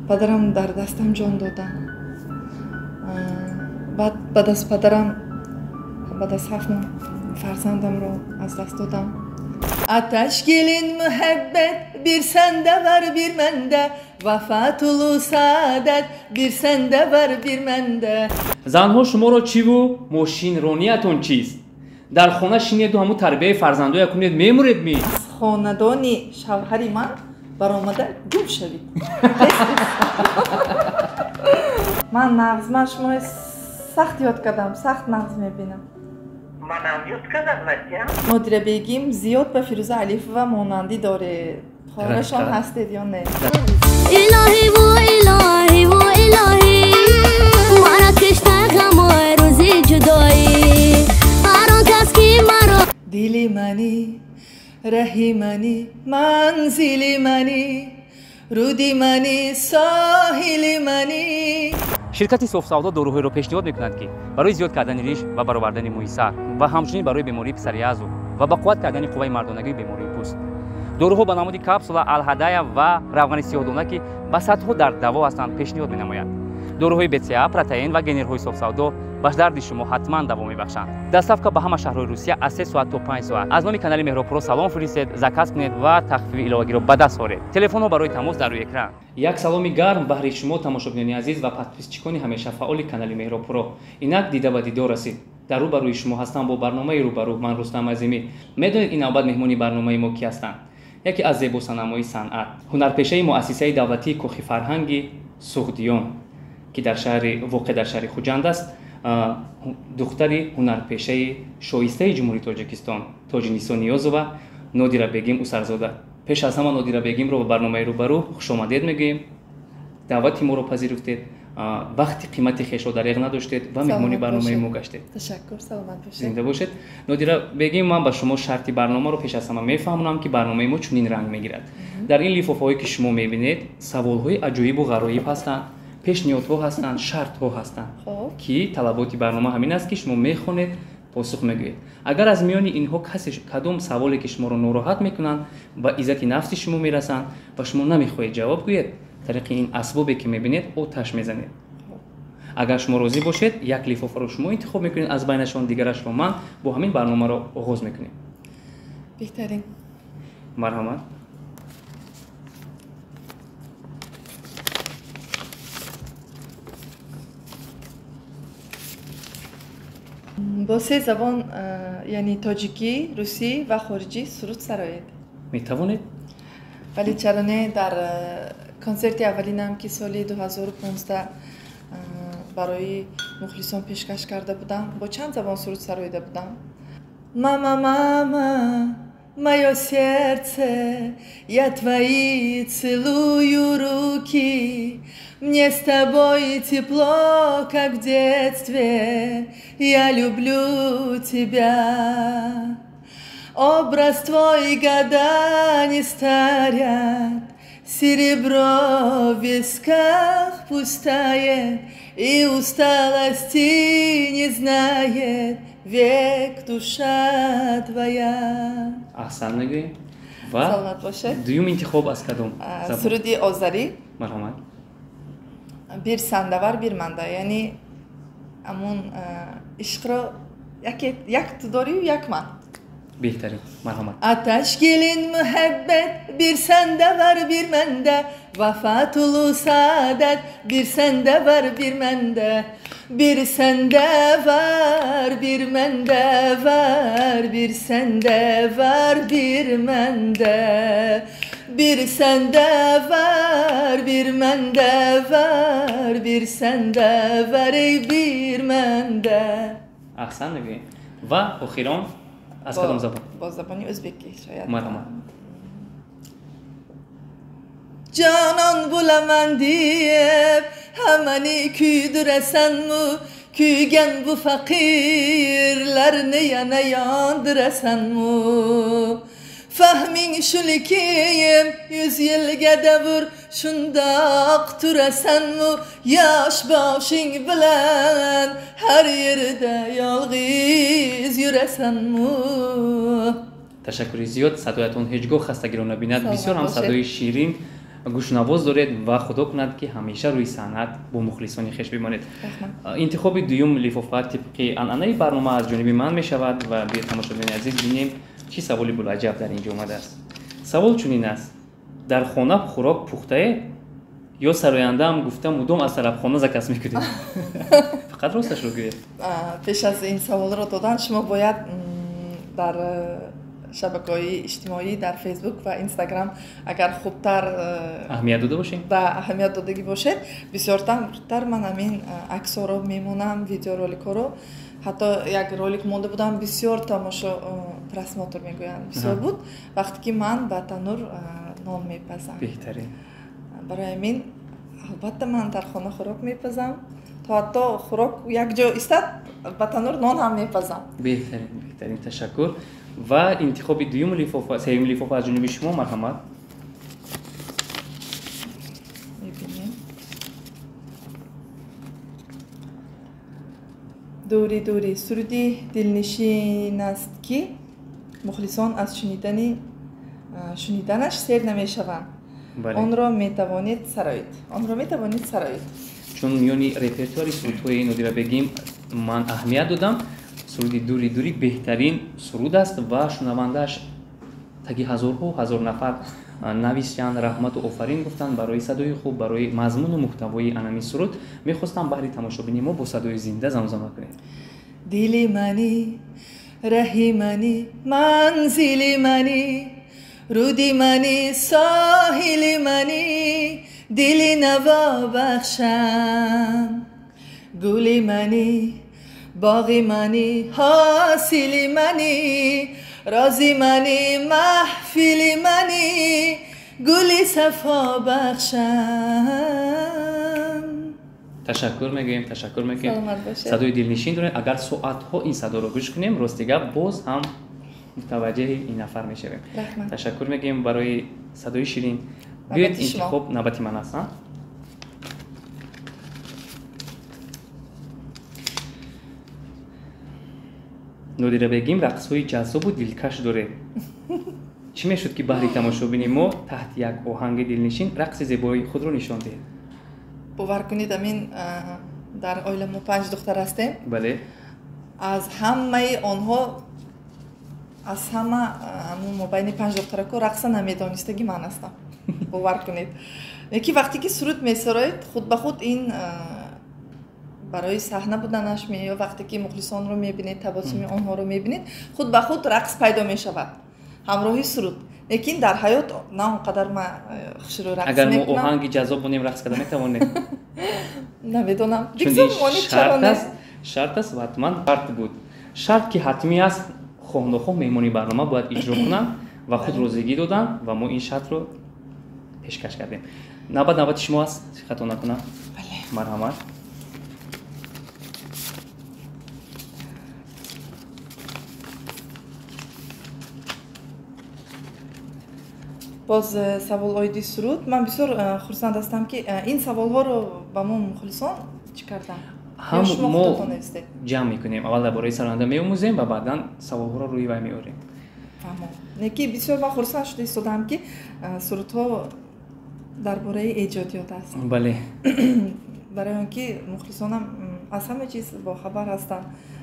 Падарам дар дастам ҷон додам. баъд баъд аз падарам баъд аз 7 моҳ фарзандамро аз даст додам. Аташ гелин муҳаббат бир санда бар бир манда вафатулу саадат бир санда бар бир манда. занҳо шуморо чиву мошинрониятон чист? дар хона шинеду ҳамун тарбияи фарзандоя кунед мемуред ми? аз хонадони шавҳари ман баромада гум шавид. ман нағзма шумои сахт ёд кардам, сахт нағз мебинам. манам ёд кардам ватия. Нодира бегим зиёд ба Фирӯза Алифова монандӣ доред. Хоҳрашон ҳастед ё не? Илоҳи ва илоҳи ва илоҳи мара кишта ғамои рӯзи ҷудоӣ ҳар он кас ки маро дили мани раҳи мани манзили мани руди мани соҳили мани. ширкати софсавдо доруҳоеро пешниҳод мекунад ки барои зиёд кардани риш ва баровардани мӯи сар ва ҳамчунин барои бемории писариязу ва ба қувват кардани қувваи мардонагии бемории пӯст доруҳо ба намуди капсула алҳадая ва равғани сиёҳдона ки ба сатҳо дар даво ҳастанд пешниҳод менамояд. доруҳои бца протеин ва генерҳои софсавдо ба дарди шумо ҳатман даво мебахшанд. доставка ба ҳама шаҳрҳои русия аз 3 соат то 5 соат. аз номи канали меҳробпуро салом фиристед, заказ кунед ва тахфифи иловагиро ба даст оред. телефонҳо барои тамос дар рӯи экран. як саломи гарм баҳри шумо тамошобинони азиз ва подписчикони ҳамеша фаъоли канали меҳробпуро. инак дида ба дидор расид. дар рӯ барои шумо ҳастам бо барномаи рӯбарӯ. ман Рустам Азимӣ. медонед ин навбат меҳмони барномаи мо ки ҳастанд? яке аз зебосанамои санъат, ҳунарпешаи муассисаи давлатии кӯхи фарҳанги Суғдиён ки воқеъ дар шаҳри Хуҷанд аст, духтари ҳунарпешаи шоистаи ҷумҳурии Тоҷикистон Тоҷинисо Ниёзова Нодира Бегим Усарзода. пеш аз ҳама Нодира Бегимро ба барномаи рӯбарӯ хушомадед мегӯем. даъвати моро пазируфтед, вақти қимати хешро дареғ надоштед ва меҳмони барномаи мо гаштед. ташаккур, саломат бошед. зинда бошед. Нодира Бегим, ман ба шумо шарти барномаро пеш аз ҳама мефаҳмонам ки барномаи мо чунин ранг мегирад. дар ин лифофаҳое ки шумо мебинед саволҳои аҷоибу ғароиб ҳастанд, пешниҳодҳо ҳастанд, шартҳо ҳастанд ки талаботи барнома ҳамин аст ки шумо мехонед, посух мегӯед. агар аз миёни инҳо кадом саволе ки шуморо нороҳат мекунанд ба иззати нафси шумо мерасанд ва шумо намехоҳед ҷавоб гӯед, тариқи ин асбобе ки мебинед оташ мезанед. агар шумо розӣ бошед, як лифофаро шумо интихоб мекунед, аз байнашон дигарашро ман бо ҳамин барномаро оғоз мекунем. беҳтарин. марҳамат. бо се забон яъни тоҷикӣ, русӣ ва хориҷӣ суруд сароед. метавонед? вале чаро не дар консерти аввалинам ки соли 2015 барои мухлисон пешкаш карда будам, бо чанд забон суруд сароида будам. мама мама моё сердце, я твои целую руки, мне с тобой тепло, как в детстве, я люблю тебя. Образ твой года не старят, серебро в висках пустает, и усталости не знает век душа твоя. аҳсан мегӯем. ва саломат бошед. дуюм интихоб аз кадом? суруди озарӣ. марҳамат. бир сандавар бир манда, яъни амон ишқро як ту дорию як ман. беҳтарин. марҳамат. аташ гелин муҳаббат бир сандавар бир манда вафатулу саадат бир сандавар бир манда bir sende var bir mende var bir sende var bir mende bir sende var bir mende var bir sende var ey bir mende. аҳсан мегӯем. ва охирон аз кадом забон? бо забони ӯзбекӣ шояд. марҳамат. Canan bulamam deyip hamani küydüresenmu Küygen bu fakirlerini yana yandıresenmu Fahmin şulikiyim 100 yıl gedevur Şundaq türesenmu Yaş başın bilen her yerde yalğız yüresenmu. ташаккури зиёд. садоятон ҳеҷ гоҳ хастагиро набинад. бисёр ҳам садои ширин гӯшнавоз доред ва худо кунад ки ҳамеша рӯи санъат бо мухлисони хеш бимонед. интихоби дуюм лифофа тибқи анъанаи барнома аз ҷониби ман мешавад ва биё тамошобини азиз бинем чӣ саволи булаҷаб дар инҷо омадааст. Савол чунин аст: дар хона хӯрок пухтае ё сарояндаам гуфта мудом аз тарабхона закас мекунед? фақат росташро гӯед. пеш аз ин саволро додан шумо бояд дар шабакаҳои иҷтимоӣ дар фейсбук ва инстаграм агар хубтар аҳамият дода бошед, ба аҳамият додагӣ бошед, бисёртар ман ҳамин аксҳоро мемонам, видеороликҳоро. ҳатто як ролик монда будам, бисёр тамошо просмотр мегӯянд бисёр буд, вақте ки ман ба танур нон мепазам. беҳтарин. барои ҳамин албатта ман дар хона хӯрок мепазам, то ҳатто хӯрок як ҷо истад ба танур нон ҳам мепазам. беҳтарин, беҳтарин, ташаккур. ва интихоби дуюм лифофа, сеюм лифофа аз ҷониби шумо, марҳамат. мебинем дури дури суруди дилнишин аст ки мухлисон аз шуниданаш сер намешаванд. онро метавонед сароид. чун миёни репертуари сурудҳои Нодира Бегим ман аҳамият додам. суруди дури дури беҳтарин суруд аст ва шунавандааш таги ҳазор нафар нависян, раҳмату офарин гуфтанд барои садои хуб, барои мазмуну муҳтавои анами суруд. мехостам баҳри тамошобини мо бо садои зинда замзама кунем. дили мани, раҳи мани, манзили мани, руди мани, соҳили мани, дили наво бахшам, гули мани, باغی منی، حاصلی منی، رازی منی، محفلی منی، گلی صفا بخشم. تشکر میگیم. صدای دلنشین داره. اگر ساعت‌ها این صدا رو گوش کنیم راستیگه باز هم متوجه این نفر میشویم. تشکر میگیم برای صدای شیرین. بیاید انتخاب نوبت من است. Нодира Бегим рақсҳои ҷаззобу дилкаш доред. чӣ мешуд ки баҳри тамошобини мо таҳти як оҳанги дилнишин рақси зебоии худро нишон диҳед? бовар кунед, амин дар оила мо 5 духтар ҳастем. бале. аз ҳамаи онҳо, аз ҳама мобайни 5 духтарако рақса намедонистаги ман ҳастам. бовар кунед. яки вақте ки суруд месароед, худ ба худ ин барои саҳна буданаш ё вақте ки мухлисонро мебинед, табассуми онҳоро мебинед, худ ба худ рақс пайдо мешавад ҳамроҳи суруд. лекин дар ҳаёт на он қадар ман хушро рақс агар мо мекунам. оҳанги ҷаззоб бунем рақс када метавонем? намедонам. шарт аст ва ҳатман шарт буд. шарт ки ҳатмӣ аст, хоҳ-нохоҳ меҳмони барнома бояд иҷро кунанд ва худ розигӣ доданд ва мо ин шартро пешкаш кардем. навбати шумо аст, хато накунам. марҳамат. боз савол оиди суруд. ман бисёр хурсанд ҳастам ки ин саволҳоро ба мо мухлисон чӣ карданд? мо ҷамъ мекунем. аввал дар бораи сароянда меомӯзем ва баъдан саволҳоро рӯи вай меорем. неки бисёр ман хурсанд шуда истодам ки сурудҳо дар бораи эҷодиёт аст. бале. барои он ки мухлисонам аз ҳама чиз бохабар ҳастам.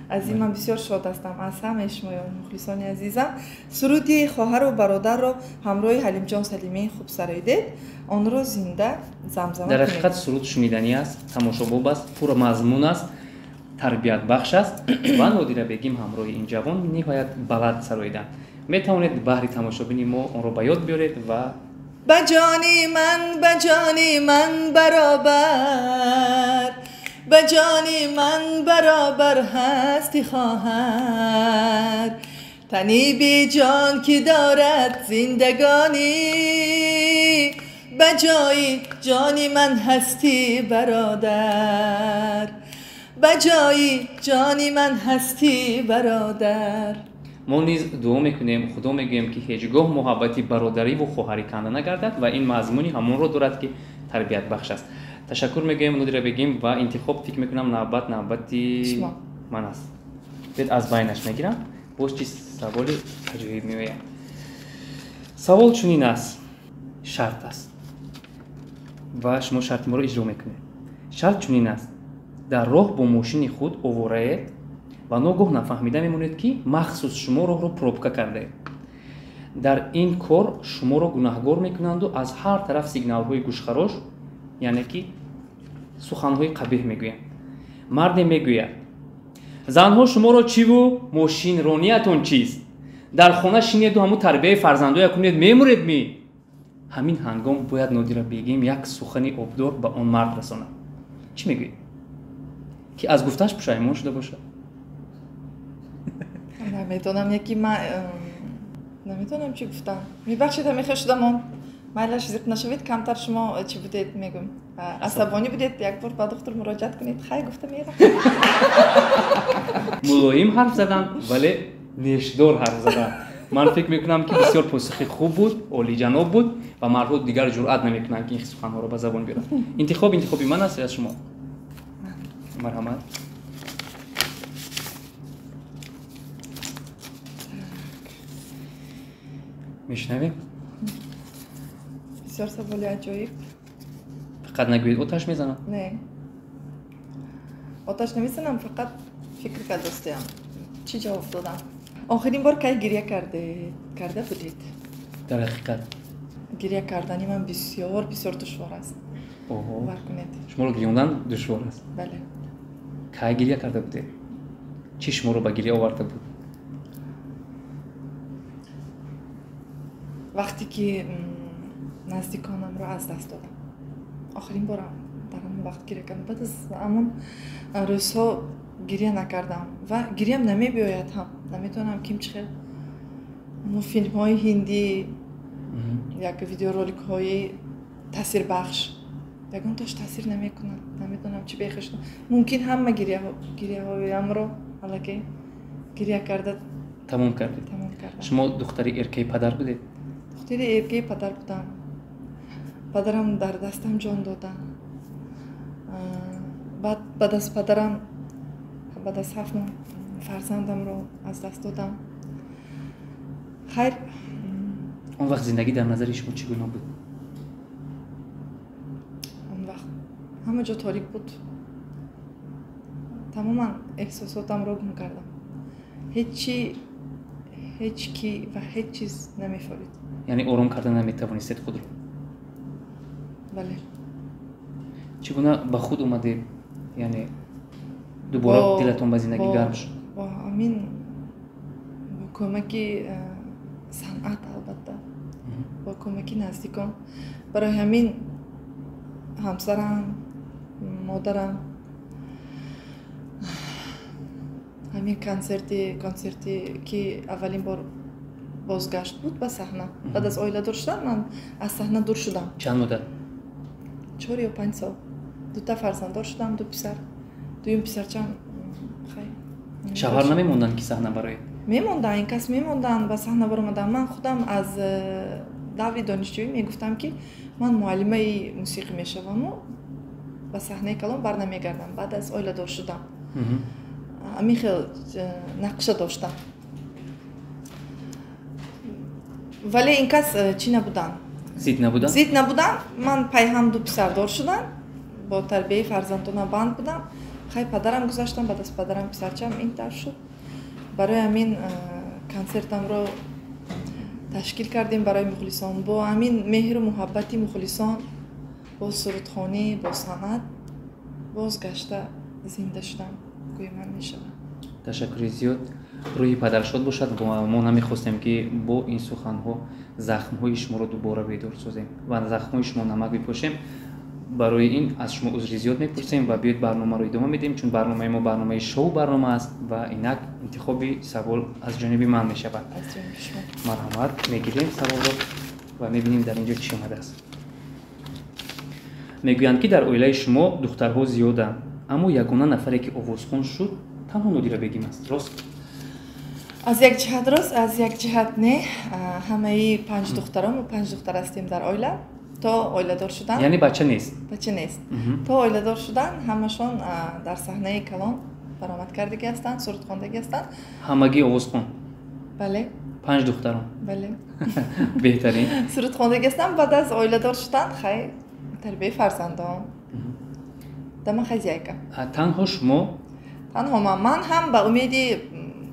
аз ин ман бисёр шод ҳастам. аз ҳамаи шумо мухлисони азизам суруди хоҳару бародарро ҳамроҳи ҳалимҷон салимии хуб сароидед, онро зинда замзама дар ҳақиқат суруд шуниданӣ аст, тамошобоб аст, пурмазмун аст, тарбиятбахш аст ва Нодира Бегим ҳамроҳи ин ҷавон ниҳоят баланд сароиданд. метавонед баҳри тамошобини мо онро ба ёд биёред ва ба ҷони ман баробар, ба ҷони ман баробар ҳасти хоҳар، тани бе ҷон ки дорад зиндагонӣ، ба ҷои ҷони ман ҳастӣ бародар، ба ҷои ҷони ман ҳастӣ бародар. мо низ дуо мекунем, худо мегӯем ки ҳеҷ гоҳ муҳаббати бародариву хоҳарӣ канда нагардад ва ин мазмуни ҳамонро дорад ки тарбиятбахш аст. ташаккур мегӯем Нодира Бегим ва интихоб фикр мекунам навбати ман аст. бед аз байнаш мегирам. боз чи саволи аҷоиб меояд. савол чунин аст, шарт аст. و شما شرط ما رو اجرا میکنید. شرط چنین است: در راه با ماشین خود آواره و ناگاه نفهمیده میمونید که مخصوص شما راه رو پروبکا کرده. در این کار شما رو گناهگار میکنند و از هر طرف سیگنال های گوشخراش، یعنی که سخن های قبیح میگویند. مرد میگوید: زنها شما رو چی و ماشین رانیتون چیست؟ در خانه شینید و همون تربیه فرزندای کنید میمورید می. همین هنگام باید نادیره بگیم یک سخنی آبدار به آن مرد رساند. چی میگویی؟ که از گفتش پشیمان شده باشه؟ نمیدونم، یکی من نمیدونم چی گفتم. میبخشید همیشه شدم مایلش زیق نشوید، کمتر شما چی بودید میگم عصبانی بودید، یک بار به دکتر مراجعت کنید. خیلی گفته میره ملایم حرف زدن ولی نیشدار حرف زدن. من فکر میکنم که بسیار پاسخ خوب بود، عالی جناب بود و مردها دیگر جرئت نمیکنن که این سخنها رو به زبان بیارن. انتخابی من است از شما. مرحمت. میشنویم؟ بسیار سوالی عجایب. فقط نگویید آتش میزنم. نه، آتش نمیزنم، فقط فکر کردستیم. چی جواب دادم؟ آخرین بار که گریه کرده بودید؟ در حقیقت گریه کردنی من بسیار دشوار است. باور کنید. شما رو گریوندن دشوار است؟ بله. که گریه کرده بودید؟ چی شما رو به گریه آورده بود؟ وقتی که نزدیکانم رو از دست دادم. آخرین بارم در همون وقت گریه کردم. بعد از همون روزها گریه نکردم و گریم نمی بیاید هم. نمیدونم کیم چخیر. اون فیلم های هندی یک ویدیو رولیک های تاثیر بخش یکون توش تاثیر نمی کنن. نمیدونم چی بخشم. ممکن همه گریه هایم رو حالا گریه کرده تمام کردید. شما دختری ارکی پدر بودید؟ دختری ارکی پدر بودم. پدرم در دستم جان دادن. بعد از پدرم بعد از 7 ماه فرزندم رو از دست دادم. خیر. اون وقت زندگی در نظر شما چگونه بود؟ اون وقت همه جا تاریک بود. تماما احساساتم رو گم کردم. هیچ کی و هیچ چیز نمیفهمید. یعنی آرام کردن نمیتوانستید خود رو؟ بله. چگونه به خود اومدید؟ یعنی دوباره دلتون به زندگی گرم شد؟ با همین با کمکی صنعت، البته با کمکی نزدیکان. برای همین همسرم، مادرم همین کنسرتی که اولین بار بازگشت بود به صحنه. بعد از آیله دار شدن من از صحنه دور شدم. چند مدت؟ 4 یا 5 سال. 2 تا فرزنددار شدم، 2 پسر. دویم پسرچم خیلی شوهر نمیموندن که صحنه برای؟ میموندن، این کس میموندن و صحنه برآمدن. من خودم از دوره دانشجویی میگفتم که من معلمه موسیقی میشوم و به صحنه کلام برنمیگردم. بعد از آیله دار شدم. همین خیلی نقشه داشتم. ولی این کس چی نبودن؟ زید نبودن؟ من پای هم 2 پسر دار شدن. با تربیه فرزندانم بند بودم. خیلی پدرم گذاشتم. بعد از پدرم پسرچم اینتر شد. برای همین کنسرتم رو تشکیل کردیم برای مخلصان. با همین مهر و محبتی مخلصان، با سرودخوانی، با صنعت بازگشته زنده شدم. گوی من میشم. تشکر زیاد. روی پدر شاد باشد. ما نمیخواستیم که با این سخنها زخم‌های شما رو دوباره بیدار سازیم و زخم‌های شما نمک بپاشیم. برای این از شما عذر زیاد میپرسیم و بیاید برنامه رو ادامه میدیم، چون برنامه ما برنامه شو برنامه است و اینک انتخابی سوال از جانب من میشود. مرحمت میگیریم سوال رو و میبینیم در اینجا چی آمده است. میگویند که در عائله شما دخترها زیادند، اما یگانه نفری که آوازخوان شد تنها نادیره بگیم است. راست؟ از یک جهت راست، از یک جهت نه. همه 5 دخترام و 5 دختر هستیم در عائله. تا آیله دار شدن. یعنی بچه نیست؟ بچه نیست. تا آیله دار شدن همشون در صحنه کلام برآمد کردگی هستند، سرودخواندگی هستند. همگی آوازخوان؟ بله. 5 دختران؟ بله. بهترین. سرودخواندگی هستند. بعد از آیله دار شدن خیلی тарбияи фарзандон дама хазяйка танҳо шумо танҳо ман ҳам ба умеди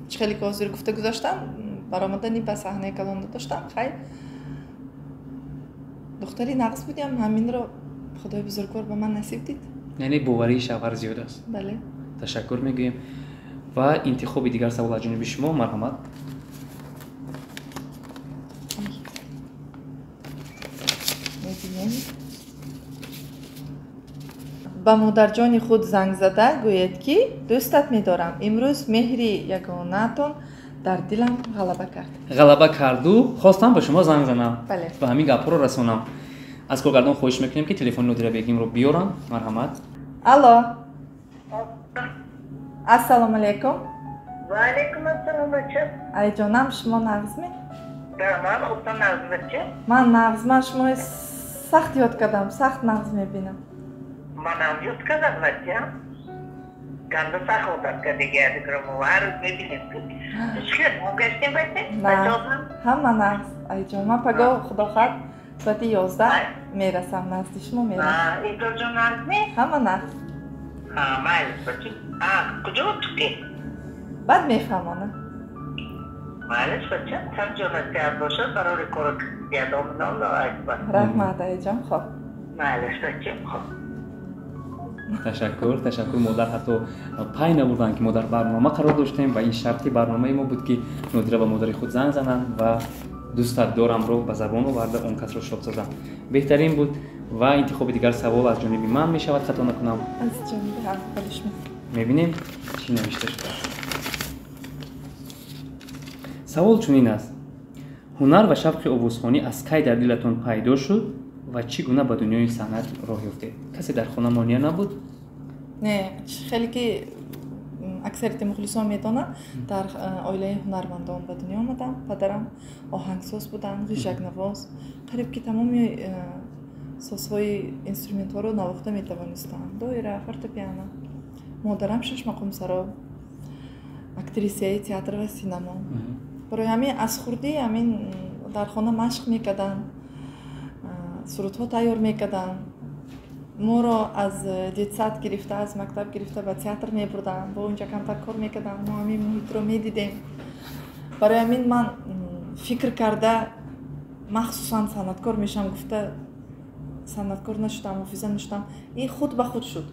чӣ хеле ки ҳозир гуфта гузаштам баромадани ба саҳнаи калонда доштам хай духтари нағз будям ҳаминро худои бузургвор ба ман насиб дид яъне боварии шавҳар зиёд аст бале ташаккур мегӯем ва интихоби дигар савол аз ҷониби шумо марҳамат ба модарҷони худ занг зада гӯед ки дӯстат медорам имрӯз меҳри ягонаатон дар дилам ғалаба кард ғалаба карду хостам ба шумо занг занам бале ва ҳамин гапҳоро расонам аз коргардон хоҳиш мекунем ки телефони Нодира бегимро биёрам марҳамат алло ассалому алайкум ва алайкум ассалом бача алиҷонам шумо нағзме да ман хубтан нағз бача ман нағзман шумои сахт ёд кардам сахт нағз мебинам манам ёд кардам бача ганда сахотат кардига диграму ҳар рӯз мебинем чӣ могаштем бача бачаҳам ҳама нағз алиҷон ман пагоҳ худохад соати 11 мерасам назди шумо мерасам идорҷон нағзме ҳама нағз майлис бача куҷо туки баъд мефаҳмонам майлис бача сар ҷонат кард бошад барори кора ядоминам лоайбар раҳмат алиҷон хоб майлис бача хоб ташаккур модар ҳатто пай набурданд ки мо дар барнома қарор доштем ва ин шарти барномаи мо буд ки Нодира ба модари худ занг зананд ва дӯстат дорамро ба забон оварда он касро шод созам беҳтарин буд ва интихоби дигар савол аз ҷониби ман мешавад хато накунам аз ҷониби аввали шумо мебинем чӣ навишта шудааст савол чунин аст ҳунар ва шавқи овозхонӣ аз кай дар дилатон пайдо шуд ва чӣ гуна ба дунёи санъат роҳ ёфтед касе дар хона монеа набуд не хеле ки аксарияти мухлисон медонанд дар оилаи ҳунармандон ба дунё омадам падарам оҳангсоз буданд ғижакнавоз қариб ки тамоми созҳои инструментҳоро навохта метавонистанд доира фортепиано модарам 6 мақомсаро актрисаи театр ва синамо барои ҳамин аз хурдӣ ҳамин дар хона машқ мекарданд сурудҳо тайёр мекарданд моро аз детсад гирифта аз мактаб гирифта ба театр мебурданд бо онҷа камтар кор мекарданд мо ҳамин муҳитро медидем барои ҳамин ман фикр карда махсусан санъаткор мешам гуфта санъаткор нашудам ҳофиза нашудам ин худ ба худ шуд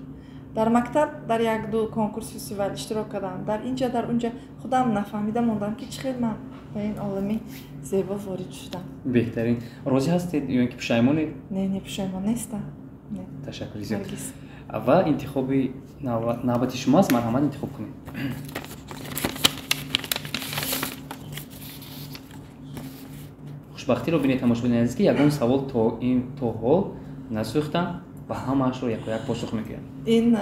дар мактаб дар як-ду конкурс фестивал иштирок кардам дар инҷа дар унҷа худам нафаҳмида мондам ки чӣ хел ман ба ин олами зебо ворид шудам беҳтарин розӣ ҳастед ё ин ки пушаймонед не пушаймон нестам ташаккури зиёд ва интихоби навбати шумоаст марҳамат интихоб кунед хушбахтиро бинед тамошобини азиз ки ягон савол то ҳол насӯхтам ва ҳамаашро якояк посух мегӯям ин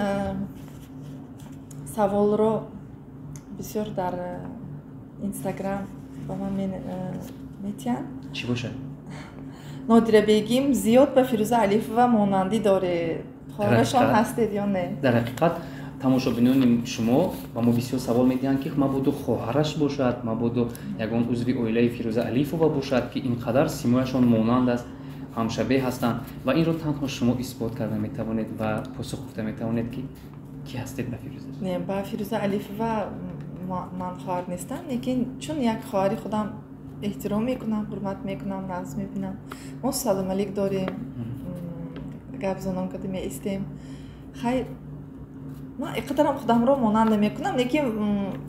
саволро бисёр дар инстаграм ба ман метиҳанд чӣ бошад Нодира бегим зиёд ба Фирӯза Алифова монандӣ доред хоҳрашон ҳастед ё не дар ҳақиқат тамошобинони шумо ба мо бисёр савол медиҳанд ки мабодо хоҳараш бошад мабодо ягон узви оилаи Фирӯза Алифова бошад ки ин қадар симояшон монанд аст ҳамшабеҳ ҳастанд ва инро танҳо шумо исбот карда метавонед ва посух гуфта метавонед ки кӣ ҳастед ба Фирӯза не ба Фирӯза Алифова ман хоҳар нестам лекин чун як хоҳари худам эҳтиром мекунам ҳурмат мекунам нағз мебинам мо салом алик дорем гап занон карда меистем хайр ман иқадарам худамро монанд намекунам лекин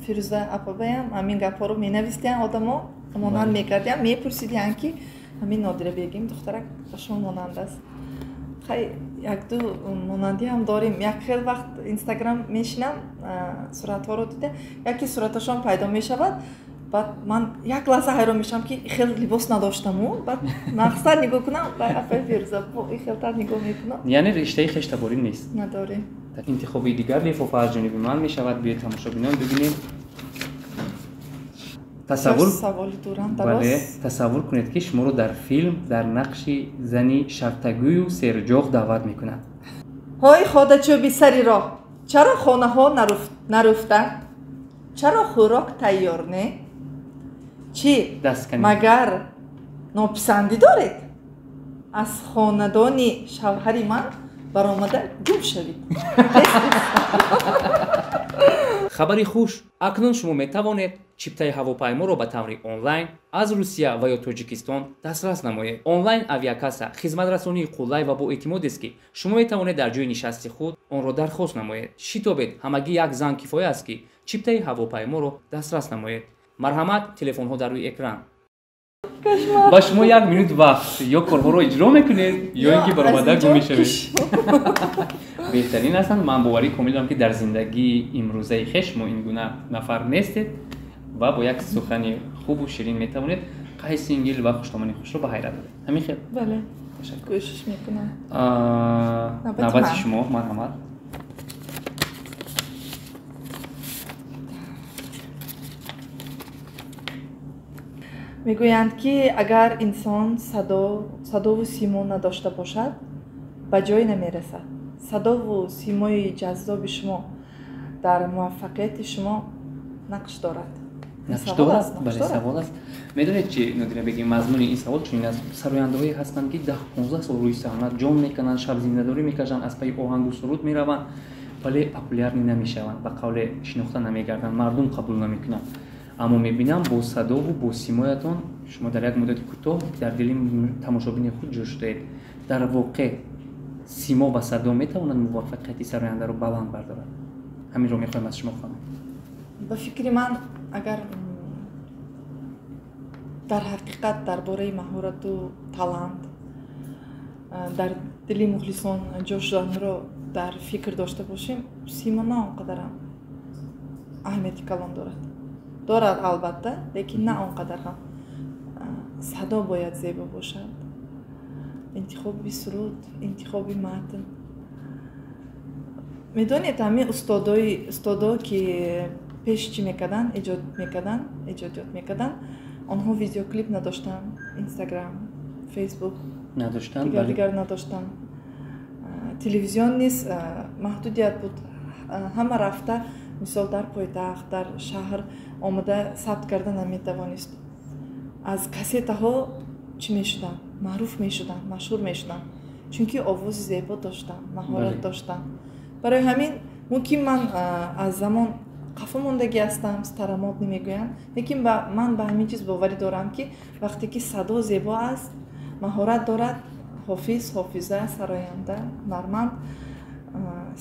Фирӯза апабаям ҳамин гапҳоро менависидиянд одамо монанд мекардиянд мепурсидиянд ки ҳамин Нодира бегим духтарак ба шумо монанд аст хай як-ду монандиам дорем як хел вақт инстаграм мешинам суратҳоро дида яке сураташон пайдо мешавад баъд ман як лаҳза ҳайрон мешавам ки хел либос надоштаму баъд нағзтар нигоҳ кунам апай Фирӯза ин хелтар нигоҳ мекунам яъне риштаи хештаборӣ нест надорем интихоби дигар лифофа аз ҷониби ман мешавад биёед тамошобинон бибинем саволи дурам дароз тасаввур кунед ки шуморо дар филм дар нақши зани шартагӯю серҷоғ даъват мекунад ҳой ходачӯби сари роҳ чаро хонаҳо наруфта чаро хӯрок тайёр не чӣ магар нописандӣ доред аз хонадони шавҳари ман баромада гум шавид. хабари хуш, акнун шумо метавонед чиптаи ҳавопайморо ба таври онлайн аз Русия ва ё Тоҷикистон дастрас намоед. Онлайн авиакасса хизматрасонии қулай ва боэътимодест ки шумо метавонед дар ҷойи нишасти худ онро дархост намоед. шитобед, ҳамагӣ як зан кифоя аст ки чиптаи ҳавопайморо дастрас намоед. марҳамат, телефонҳо дар рӯи экран. ба шумо 1 минут вақт ё корҳоро иҷро мекунед ё ин ки баромада гум мешавед. беҳтарин ҳастанд. ман боварӣ комил дорам ки дар зиндагии имрӯзаи хеш шумо ин гуна нафар нестед ва бо як сухани хубу ширин метавонед қайси сингил ва хуштамони хушро ба ҳайрат оваред. ҳамин хел. бале, ташаккур. кӯшиш мекунам. навбати шумо. марҳамат. мегӯянд ки агар инсон садову симо надошта бошад ба ҷой намерасад. садову симои ҷаззоби шумо дар муваффақияти шумо нақш дорад. бале, савол аст. медонед чи Нодира бегим, мазмуни ин савол чунин аст. сарояндаҳое ҳастанд ки 10-15 сол рӯи саҳнат ҷон мекунанд, шаб зиндадорӣ мекашанд, аз пайи оҳангу суруд мераванд, вале популярӣ намешаванд, ба қавле шинохта намегарданд, мардум қабул намекунанд. аммо мебинам бо садову бо симоятон шумо дар як муддати кӯтоҳ дар дили тамошобини худ ҷой шудаед. дар воқеъ симо ва садо метавонанд муваффақияти сарояндаро баланд бардорад. ҳаминро мехоҳем аз шумо фаҳмем. ба фикри ман агар дар ҳақиқат дар бораи маҳорату талант дар дили мухлисон ҷо шуданро дар фикр дошта бошем, симо на он қадар аҳамияти калон дорад албатта, лекин на он қадар ҳам. садо бояд зебо бошад, интихоби суруд, интихоби матн. медонед ҳамин устодо ки пеш чӣ мекарданд, эҷодиёт мекарданд, онҳо видеоклип надоштанд, инстаграм, фейсбук дигар надоштанд, телевизион низ маҳдудият буд. ҳама рафта мисол дар пойтахт, дар шаҳр омада сабт карда наметавонист. аз касетаҳо чӣ мешуданд, маъруф мешуданд, машҳур мешуданд, чунки овози зебо доштанд, маҳорат доштанд. барои ҳамин мумкин ман аз замон қафо мондагӣ ҳастам, старамод намегӯям, лекин ман ба ҳамин чиз боварӣ дорам ки вақте ки садо зебо аст, маҳорат дорад, ҳофиз, ҳофиза, сароянда, ҳунарманд,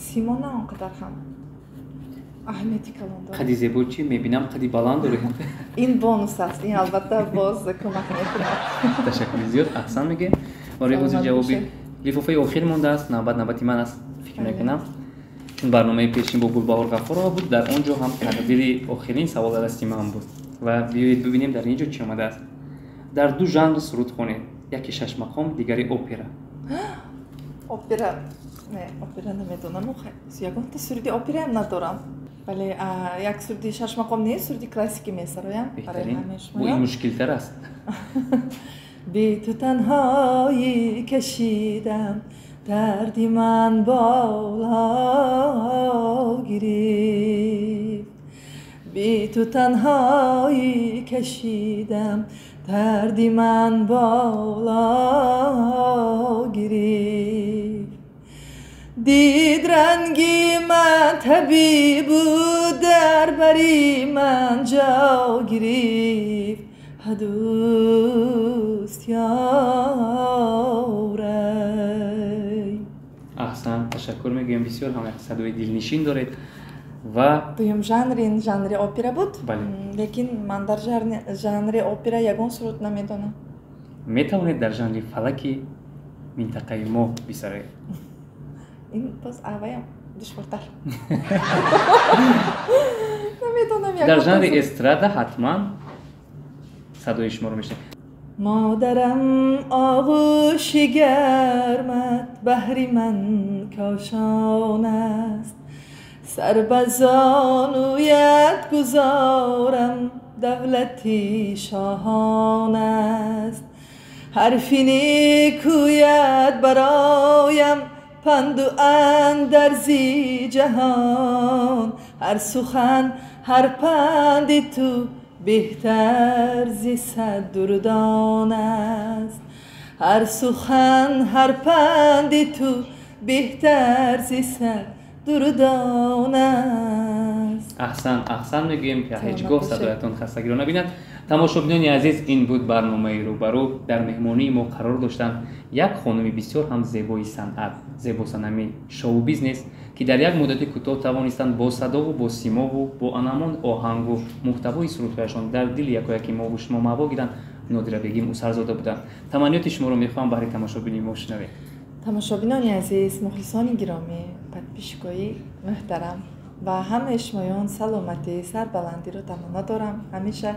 симо на он қадар ҳам аҳамияти калон дорад. қади зебо чӣ? мебинам қади баланд доред. ин бонус аст, ин албатта боз кӯмак мекунад. ташаккури зиёд, аҳсан мегӯем. барои ҳозир ҷавоби лифофаи охир мондааст. навбати ман аст, фикр мекунам. чун барномаи пешин бо Гулбаҳор Ғафурова буд, дар он ҷо ҳам тақдири охирин савол дасти ман буд. ва биёед бибинем дар ин ҷо чӣ омадааст. дар ду жанр суруд хонед, яке шашмақом, дигари опера. опера намедонам, ягонта суруди операам надорам, вале як суруди шашмақом не, суруди классикӣ месароям. беҳтарин, бо ин мушкилтар аст. би ту танҳоӣ кашидам, дарди ман боло гирифт. би ту танҳоӣ кашидам, дарди ман боло гирифт. дид ранги ман табибу, дар бари ман ҷо гирифт. ҳадуст ёрай. аҳсан, ташаккур мегӯям. бисёр ҳам як садои дилнишин доред. ва дуюм жанри опера буд. лекин ман дар жанри опера ягон суруд намедонам. метавонед дар жанри фалаки минтақаи мо бисароед? ин боз авваям душвортар. намедонам. дар жанри эстрада ҳатман садои шуморо мешунавем. مادرم آغوش گرمت بهر من کاشان است، سر به زانویت گذارم دولتی شاهان است. حرفی نیکویت برایم پند و اندرزی جهان، هر سخن هر پندی تو بهتر زی صد دردان است. هر سخن هر پندی تو بهتر زی صد درودان است. احسن میگیم که هیچگاه صدایتان خستگی را نبیند. تماشابینان عزیز، این بود برنامه روبرو. در مهمانی ما قرار داشتن یک خانم بسیار هم زیبای صنعت، زیبا صنمی شو بیزنس که در یک مدت کوتاه توانستند با صدا و با سیما و با انعمان آهنگ و محتوای سرودهایشان در دل یکایک ما و شما محو گیرند. نادره بیگم اسرزاده بودند. تمنیات شما رو میخوام برای تماشابینی ما شنوید. تماشابینان عزیز، مخلصان گرامی، подписчикои محترم و همه شمایان سلامتی سربلندی رو تمنا دارم. همیشه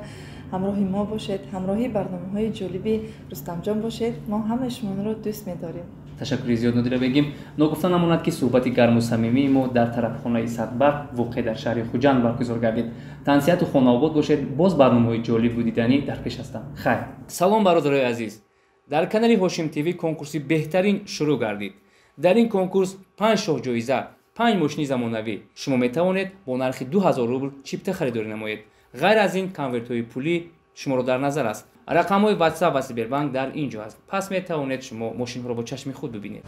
همراهی ما باشید، همراهی برنامه‌های جالبی رستم جان باشید. ما همه شما رو دوست می‌داریم. تشکر زیاد نادره بگیم. ناگفتن نماند که صحبت گرم و صمیمی ما در طرف خانه صدبر واقع در شهر خوجند برگزار گردید. تنسیت و خانه آباد باشید. باز برنامه‌های جالب و دیدنی در پیش هستند. خیر. سلام برادرای عزیز. در کانال هاشم تیوی کنکورسی بهترین شروع گردید. در این کنکورس 5 شاه جایزه، 5 ماشین زمانوی شما می توانید با نرخ 2000 روبل چیپته خریداری نمایید. غیر از این کنورت‌های پولی شما رو در نظر است. رقم‌های واتساپ و سایبربانک در اینجا است. پس می توانید شما ماشین را با چشم خود ببینید.